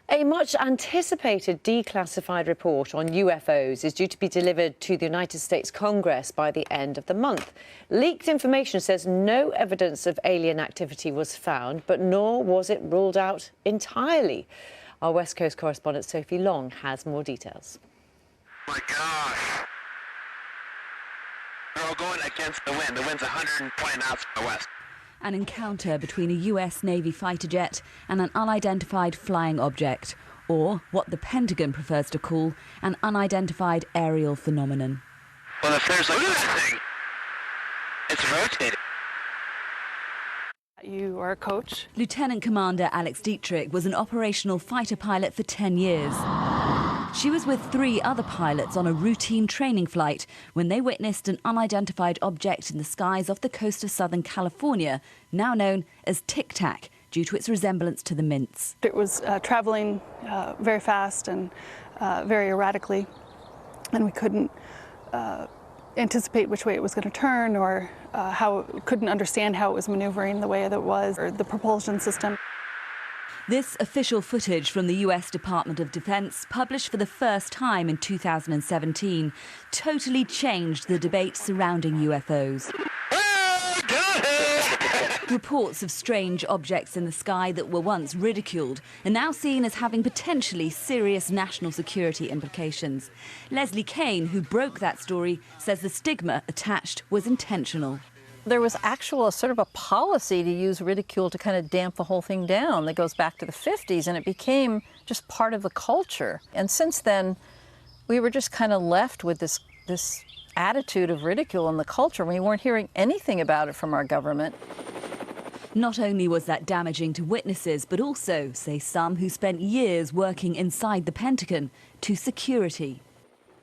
A much-anticipated declassified report on UFOs is due to be delivered to the United States Congress by the end of the month. Leaked information says no evidence of alien activity was found, but nor was it ruled out entirely. Our West Coast correspondent Sophie Long has more details. Oh my gosh. They're all going against the wind. The wind's 120 knots from the west. An encounter between a US Navy fighter jet and an unidentified flying object, or what the Pentagon prefers to call an unidentified aerial phenomenon. Well, if there's look at that thing. It's rotating. You are a coach. Lieutenant Commander Alex Dietrich was an operational fighter pilot for 10 years. She was with 3 other pilots on a routine training flight when they witnessed an unidentified object in the skies off the coast of Southern California, now known as Tic Tac, due to its resemblance to the mints. It was traveling very fast and very erratically, and we couldn't anticipate which way it was going to turn or couldn't understand how it was maneuvering the way that it was, or the propulsion system. This official footage from the US Department of Defense, published for the first time in 2017, totally changed the debate surrounding UFOs. Reports of strange objects in the sky that were once ridiculed are now seen as having potentially serious national security implications. Leslie Kane, who broke that story, says the stigma attached was intentional. There was actual sort of a policy to use ridicule to kind of damp the whole thing down that goes back to the 50s, and it became just part of the culture. And since then, we were just kind of left with this attitude of ridicule in the culture. We weren't hearing anything about it from our government. Not only was that damaging to witnesses, but also, say some who spent years working inside the Pentagon, to security.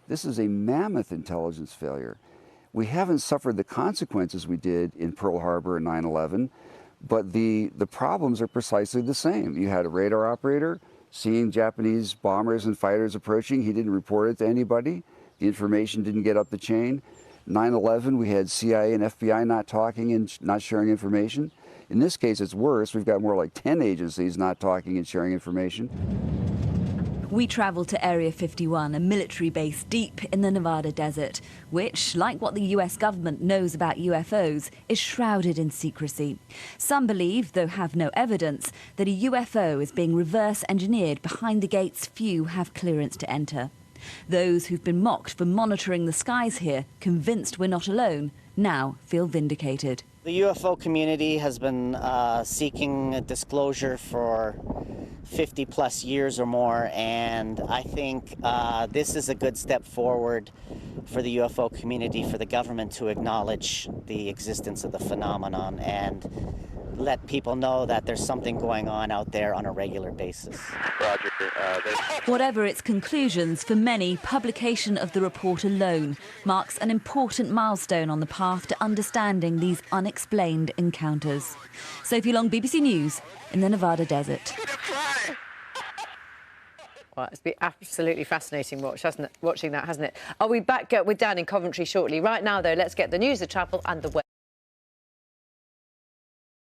This is a mammoth intelligence failure. We haven't suffered the consequences we did in Pearl Harbor and 9/11, but the problems are precisely the same. You had a radar operator seeing Japanese bombers and fighters approaching. He didn't report it to anybody. The information didn't get up the chain. 9/11, we had CIA and FBI not talking and not sharing information. In this case, it's worse. We've got more like 10 agencies not talking and sharing information. We travelled to Area 51, a military base deep in the Nevada desert, which, like what the US government knows about UFOs, is shrouded in secrecy. Some believe, though have no evidence, that a UFO is being reverse engineered behind the gates few have clearance to enter. Those who've been mocked for monitoring the skies here, convinced we're not alone, now feel vindicated. The UFO community has been seeking a disclosure for 50-plus years or more, and I think this is a good step forward for the UFO community, for the government to acknowledge the existence of the phenomenon and let people know that there's something going on out there on a regular basis. Roger. Whatever its conclusions, for many, publication of the report alone marks an important milestone on the path to understanding these unexplained encounters. Sophie Long, BBC News, in the Nevada desert. Well, it's been absolutely fascinating watching that, hasn't it? I'll be back with Dan in Coventry shortly. Right now, though, let's get the news, the travel and the weather.